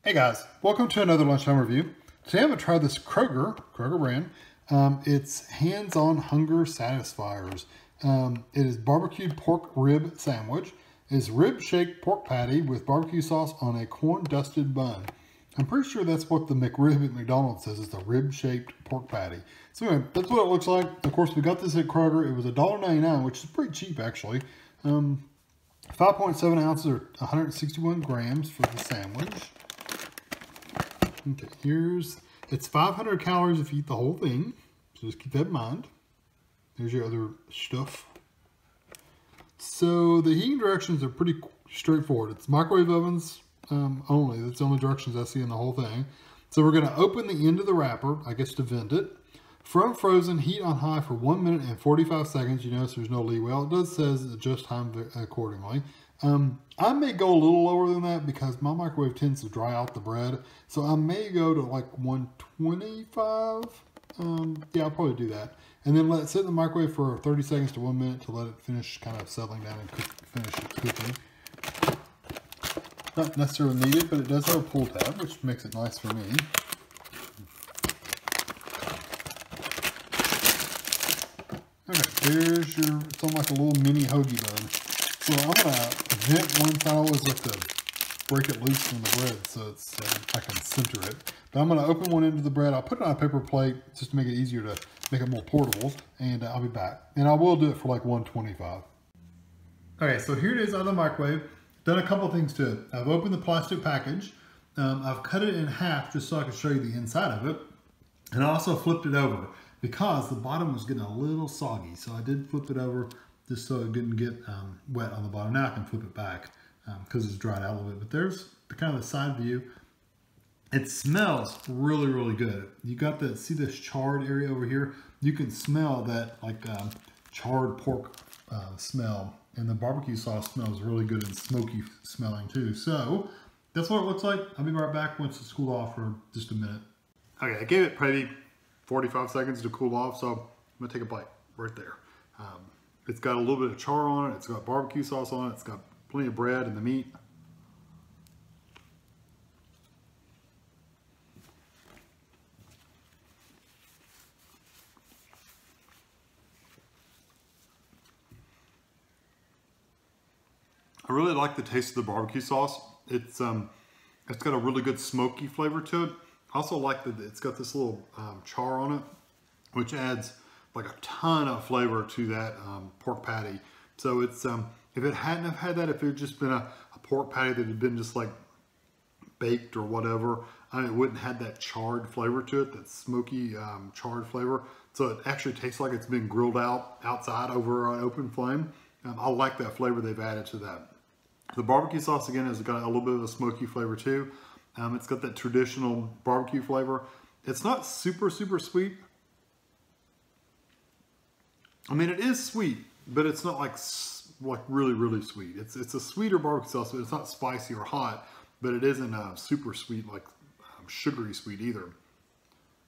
Hey guys, welcome to another lunchtime review. Today I'm going to try this Kroger brand. It's hands-on hunger satisfiers. It is barbecued pork rib sandwich. It's rib-shaped pork patty with barbecue sauce on a corn-dusted bun. I'm pretty sure that's what the McRib at McDonald's says. It's a rib-shaped pork patty. So anyway, that's what it looks like. Of course, we got this at Kroger. It was $1.99, which is pretty cheap actually. 5.7 ounces or 161 grams for the sandwich. Okay, it's 500 calories if you eat the whole thing, so just keep that in mind. There's your other stuff. So the heating directions are pretty straightforward. It's microwave ovens only. That's the only directions I see in the whole thing. So we're going to open the end of the wrapper, I guess to vent it. From frozen, heat on high for 1 minute and 45 seconds. You notice there's no leeway. Well, it does says adjust time accordingly. I may go a little lower than that because my microwave tends to dry out the bread. So I may go to like 125. Yeah, I'll probably do that. And then let it sit in the microwave for 30 seconds to 1 minute to let it finish kind of settling down and finish its cooking. Not necessarily needed, but it does have a pull tab, which makes it nice for me. Okay, it's on like a little mini hoagie bun. So I'm going to vent one side. I always like to break it loose from the bread so it's I can center it. But I'm going to open one end of the bread. I'll put it on a paper plate just to make it easier to make it more portable. And I'll be back. And I will do it for like 125. Okay, so here it is out of the microwave. Done a couple of things to it. I've opened the plastic package. I've cut it in half just so I can show you the inside of it. And I also flipped it over because the bottom was getting a little soggy. So I did flip it over just so it didn't get wet on the bottom. Now I can flip it back because it's dried out a little bit. But there's kind of the side view. It smells really, really good. You got the, see this charred area over here? You can smell that like charred pork smell. And the barbecue sauce smells really good and smoky smelling too. So that's what it looks like. I'll be right back once it's cooled off for just a minute. Okay, I gave it probably 45 seconds to cool off. So I'm gonna take a bite right there. It's got a little bit of char on it. It's got barbecue sauce on it. It's got plenty of bread and the meat. I really like the taste of the barbecue sauce. It's got a really good smoky flavor to it. I also like that it's got this little char on it, which adds like a ton of flavor to that pork patty. So it's if it hadn't have had that, if it had just been a pork patty that had been just like baked or whatever, it wouldn't have had that charred flavor to it, that smoky charred flavor. So it actually tastes like it's been grilled out outside over an open flame. I like that flavor they've added to that. The barbecue sauce again has got a little bit of a smoky flavor too. It's got that traditional barbecue flavor. It's not super, super sweet. I mean, it is sweet, but it's not like really, really sweet. It's a sweeter barbecue sauce, but it's not spicy or hot, but it isn't super sweet, like sugary sweet either,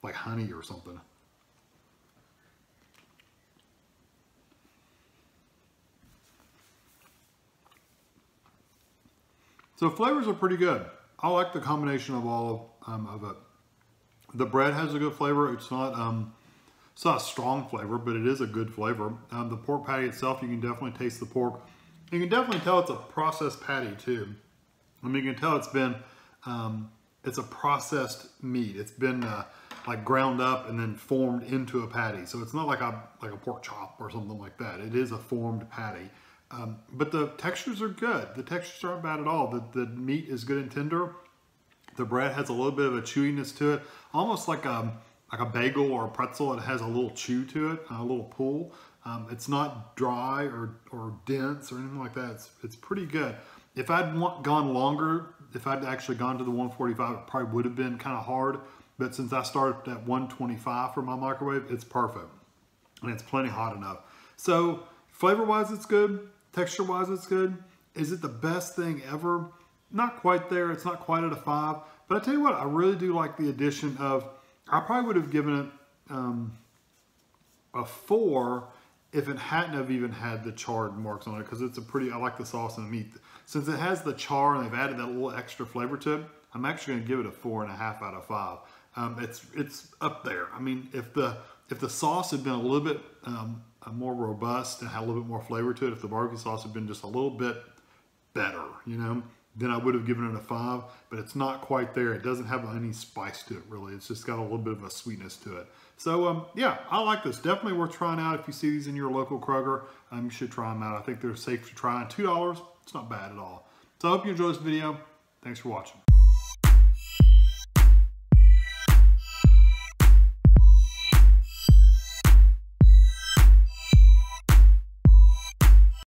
like honey or something. So flavors are pretty good. I like the combination of all of it. The bread has a good flavor. It's not a strong flavor, but it is a good flavor. The pork patty itself, you can definitely taste the pork. You can definitely tell it's a processed patty too. I mean, you can tell it's a processed meat. It's been like ground up and then formed into a patty. So it's not like a pork chop or something like that. It is a formed patty. But the textures are good. The textures aren't bad at all. The meat is good and tender. The bread has a little bit of a chewiness to it, almost like a bagel or a pretzel. It has a little chew to it, a little pull. It's not dry or dense or anything like that. It's pretty good. If I'd gone longer, if I'd actually gone to the 145, it probably would have been kind of hard. But since I started at 125 for my microwave, it's perfect. And it's plenty hot enough. So flavor-wise, it's good. Texture-wise, it's good. Is it the best thing ever? Not quite there. It's not quite at a 5. But I tell you what, I really do like the addition of, I probably would have given it a 4 if it hadn't have even had the charred marks on it, because it's a pretty, I like the sauce and the meat. Since it has the char and they've added that little extra flavor to it, I'm actually going to give it a 4.5 out of 5. It's up there. I mean, if the sauce had been a little bit more robust and had a little bit more flavor to it, if the barbecue sauce had been just a little bit better, you know, then I would have given it a 5, but it's not quite there. It doesn't have any spice to it, really. It's just got a little bit of a sweetness to it. So, yeah, I like this. Definitely worth trying out. If you see these in your local Kroger, you should try them out. I think they're safe to try. $2, it's not bad at all. So I hope you enjoyed this video. Thanks for watching.